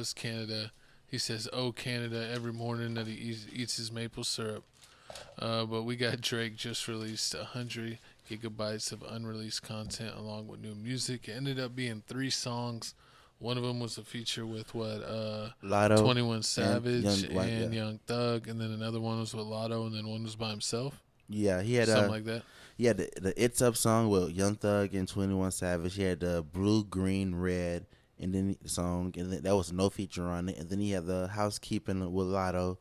It's Canada. He says, "Oh Canada," every morning that he eats his maple syrup. But we got Drake just released 100 GB of unreleased content along with new music. It ended up being 3 songs. One of them was a feature with what Lotto 21 and Young Savage White. and Yeah, Young Thug, and then another one was with Lotto, and then one was by himself, yeah. something like that. He had the It's Up song with Young Thug and 21 Savage. He had the Blue, Green, Red, and then the song, and then that was no feature on it. And then he had the Housekeeping with Lotto.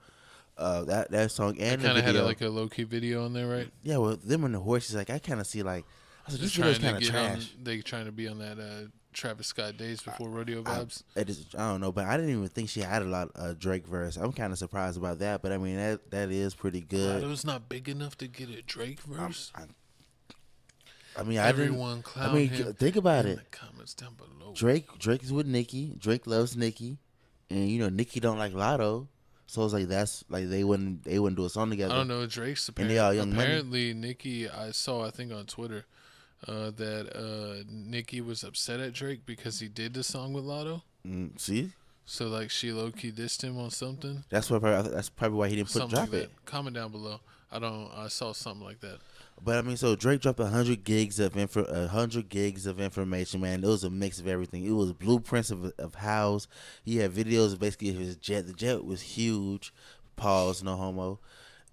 That song That and the kind of had video. like a low key video on there, right? Yeah, well, them and the horses. Like I kind of see like I said, They're this video's trying to kind of get on. trash. They trying to be on that Travis Scott Days Before Rodeo I, vibes. I don't know, but I didn't even think she had a lot of Drake verse. I'm kind of surprised about that, but I mean that is pretty good. Lotto's not big enough to get a Drake verse. I mean, I didn't. Everyone I clown mean, him think about in it. the comments down below. Drake is with Nicki. Drake loves Nicki, and Nicki don't like Lotto, so it's like that's like they wouldn't do a song I together. don't know. Drake's And they all Young Money. apparently Nicki. I think on Twitter that Nicki was upset at Drake because he did the song with Lotto. See, So like she low key dissed him on something, that's probably why he didn't something drop like it. that. Comment down below. I saw something like that. But I mean, so Drake dropped 100 gigs of information, man. It was a mix of everything. It was blueprints of house. He had videos of basically his jet. The jet was huge. Pause, no homo.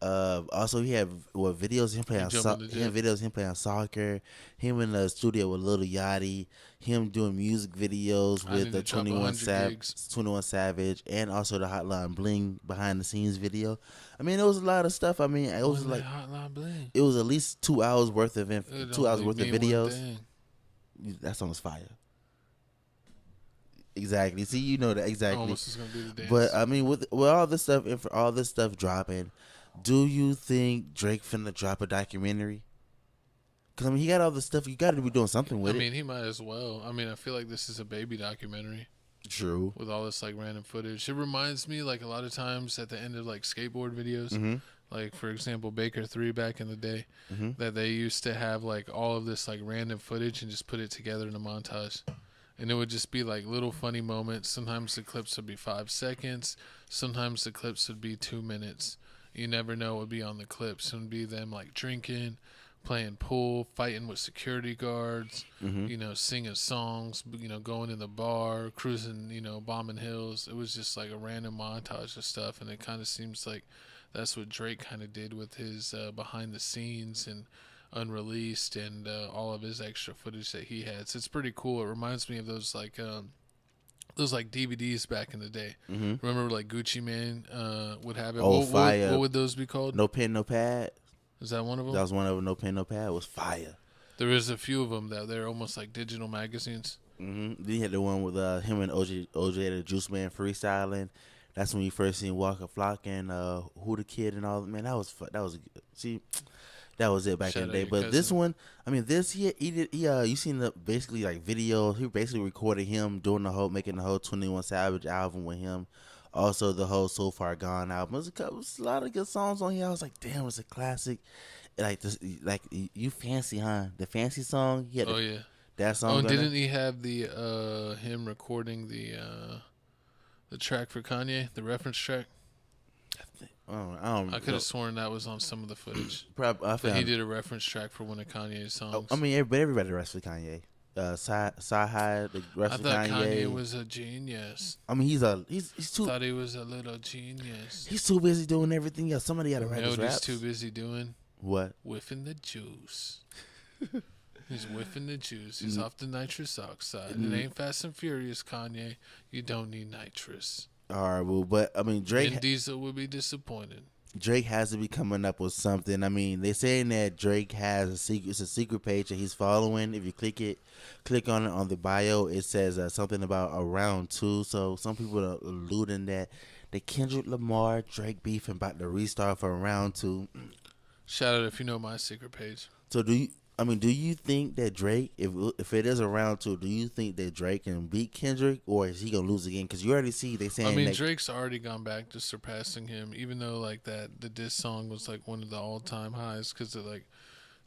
Also, he had videos of him playing videos of him playing soccer. Him in the studio with Little Yachty. Him doing music videos with the 21 Savage, and also the Hotline Bling behind the scenes video. I mean, it was a lot of stuff. I mean, it was like Hotline Bling. it was at least 2 hours worth of 2 hours worth of videos. That song was fire. Exactly. See, you know that exactly. Almost is gonna do the dance. But I mean, with all this stuff and for all this stuff dropping, do you think Drake finna drop a documentary? Because I mean, he got all this stuff. You got to be doing something with it. I mean, he might as well. I mean, I feel like this is a baby documentary. True. With all this like random footage, it reminds me like a lot of times at the end of like skateboard videos. Mm-hmm. Like for example, Baker 3 back in the day, that they used to have like all of this like random footage and just put it together in a montage. And it would just be like little funny moments. Sometimes the clips would be 5 seconds. Sometimes the clips would be 2 minutes. You never know what would be on the clips. It would be them like drinking, playing pool, fighting with security guards, singing songs, going in the bar, cruising, bombing hills. It was just like a random montage of stuff. And it kind of seems like that's what Drake kind of did with his behind the scenes and unreleased and all of his extra footage that he had. So it's pretty cool. It reminds me of those like DVDs back in the day. Remember like Gucci Mane would have it. Oh, fire. What would those be called? No Pen, No Pad. Is that one of them? That was one of them. No Pen, No Pad. It was fire. There was a few of them that they're almost like digital magazines. Then you had the one with him and OJ the Juice Man freestyling. That's when you first seen Walker Flock and Who the Kid and all. Man, that was see. That was it back in the day. But this one, I mean, he did. You seen the basically like video. He basically recorded him doing making the whole 21 Savage album with him. Also, the whole So Far Gone album. It was a lot of good songs on here. I was like, damn, it's a classic. Like this, like you fancy, huh? The fancy song. Yeah. That song. Oh, and didn't he have the him recording the track for Kanye, the reference track? I could have sworn that was on some of the footage. Probably. He did a reference track for one of Kanye's songs. I mean, everybody the rest of Kanye. Sci-Hi, the rest of Kanye. I thought Kanye was a genius. I mean, he's too. Thought he was a little genius. He's too busy doing everything else. Somebody got to write his raps. He's too busy doing what? Whiffing the juice. He's whiffing the juice. He's off the nitrous oxide. It ain't Fast and Furious, Kanye. You don't need nitrous. Horrible, but I mean, Drake. Vin Diesel would be disappointed. Drake has to be coming up with something. I mean, they're saying that Drake has a secret. It's a secret page that he's following. If you click on it on the bio, it says something about a round 2. So some people are alluding that the Kendrick Lamar Drake beef about to restart for round 2. Shout out if you know my secret page. So do you think that Drake, if it is a round 2, do you think that Drake can beat Kendrick, or is he gonna lose again? Because you already see they saying. I mean, Drake's already gone back to surpassing him, even though like the diss song was like one of the all-time highs, because like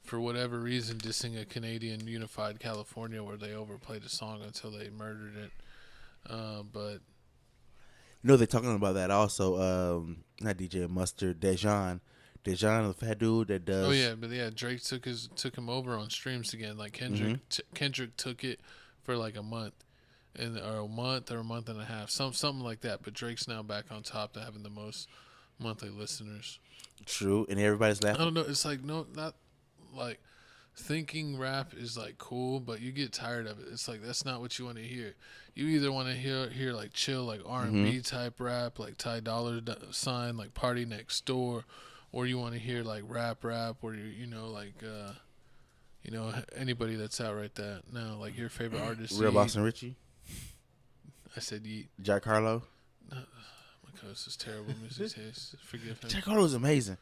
for whatever reason dissing a Canadian unified California where they overplayed a song until they murdered it. But You know, they're talking about that also. Not DJ Mustard, Dejan, the fat dude that does. Oh yeah, but yeah, Drake took him over on streams again. Like Kendrick took it for like a month, or a month and a half, something like that. But Drake's now back on top to having the most monthly listeners. True, and everybody's laughing. I don't know. It's like not like thinking rap is like cool, but you get tired of it. It's like that's not what you want to hear. You either want to hear like chill, like R&B type rap, like Ty Dolla Sign, like Party Next Door, or you want to hear like rap, or anybody that's out right that now, like your favorite artist. Real Boston Richie. I said Yeet. Jack Harlow. My coast is terrible music taste. Forgive him. Jack Harlow is amazing.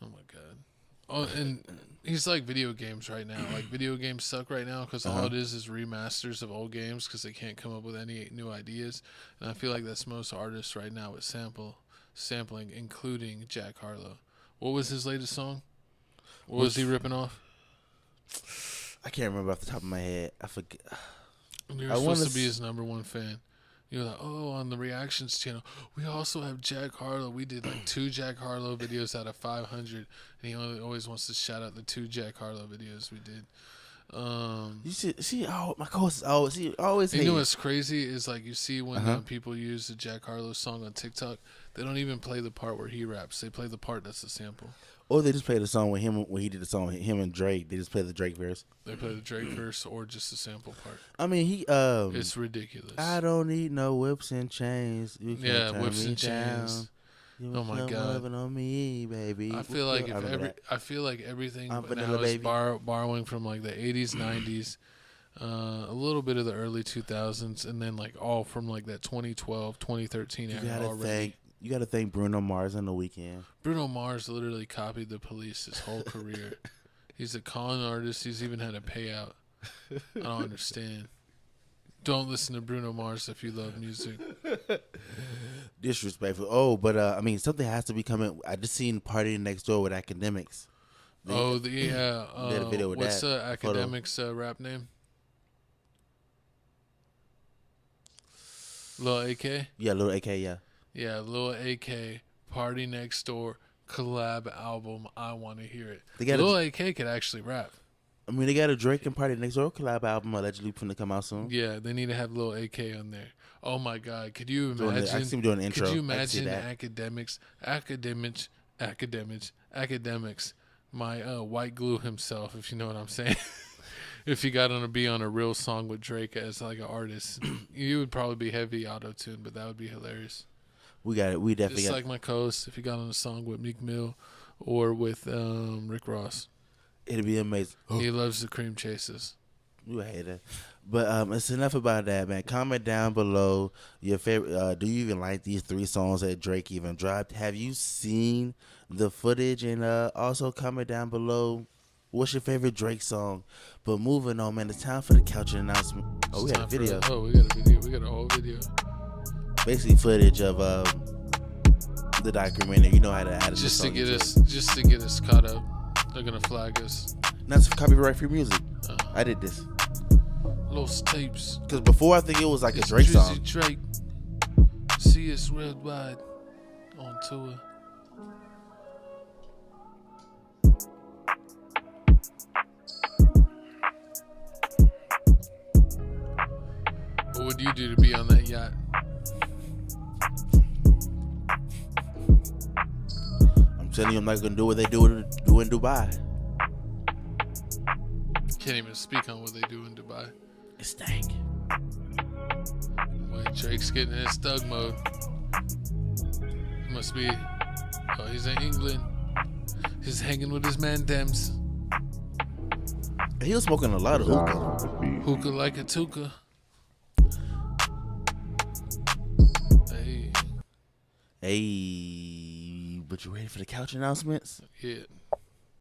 Oh my god. Oh, and he's like video games right now. Like video games suck right now because all it is remasters of old games because they can't come up with any new ideas. And I feel like that's most artists right now with sampling, including Jack Harlow. What was his latest song? What was he ripping off? I can't remember off the top of my head. I forget. You were supposed to be his number one fan. You're like, on the reactions channel, we also have Jack Harlow. We did like 2 Jack Harlow videos out of 500, and he always wants to shout out the 2 Jack Harlow videos we did. You see, my co-host always. You know what's crazy is like you see when people use the Jack Harlow song on TikTok, they don't even play the part where he raps. They play the part that's a sample. Or they just play the song with him when he did the song with him and Drake. They just play the Drake verse. They play the Drake verse or just the sample part. I mean, it's ridiculous. I don't need no whips and chains. You can't turn whips me and down. chains. Oh my God! Loving on me, baby. I feel like everything now is borrowing from like the 80s, 90s, a little bit of the early 2000s, and then like all from like that 2012, 2013 era already. You got to thank Bruno Mars on The Weeknd. Bruno Mars literally copied the Police his whole career. He's a con artist. He's even had a payout. I don't understand. Don't listen to Bruno Mars if you love music. Disrespectful. Oh, but I mean, something has to be coming. I just seen Party Next Door with Academics. They had a video with what's the Academics rap name? Lil AK? Yeah, Lil AK, yeah. Yeah, Lil AK, Party Next Door, collab album. I want to hear it. Lil AK could actually rap. I mean, they got a Drake and Party Next Door collab album allegedly finna come out soon. Yeah, they need to have Lil AK on there. Oh my God, could you imagine? I see him doing an intro. Could you imagine Academics? My white glue himself, if you know what I'm saying. If he got to be on a real song with Drake as like an artist, you would probably be heavy auto-tune, but that would be hilarious. We got it. We definitely just like my co-host, if he got on a song with Meek Mill or with Rick Ross. It'd be amazing. He loves the cream chases. You hate it. But it's enough about that, man. Comment down below your favorite. Do you even like these 3 songs that Drake even dropped? Have you seen the footage? And also comment down below what's your favorite Drake song. But moving on, man, it's time for the couch announcement. Oh, we got a video. We got a video. We got a whole video. Basically footage of the documentary. You know how to add just to get us caught up. They're gonna flag us. That's copyright free music. I did this. Los tapes. Because before I think it was like a Drake song. Drake. See us worldwide on tour. What would you do to be on that yacht? I'm telling you, I'm not gonna do what they do in Dubai. Can't even speak on what they do in Dubai. It's stank. Wait, Drake's getting in his thug mode. Must be. Oh, he's in England. He's hanging with his man Dems. He was smoking a lot of hookah. Hookah like a tuka. Hey, but you ready for the couch announcements? Yeah.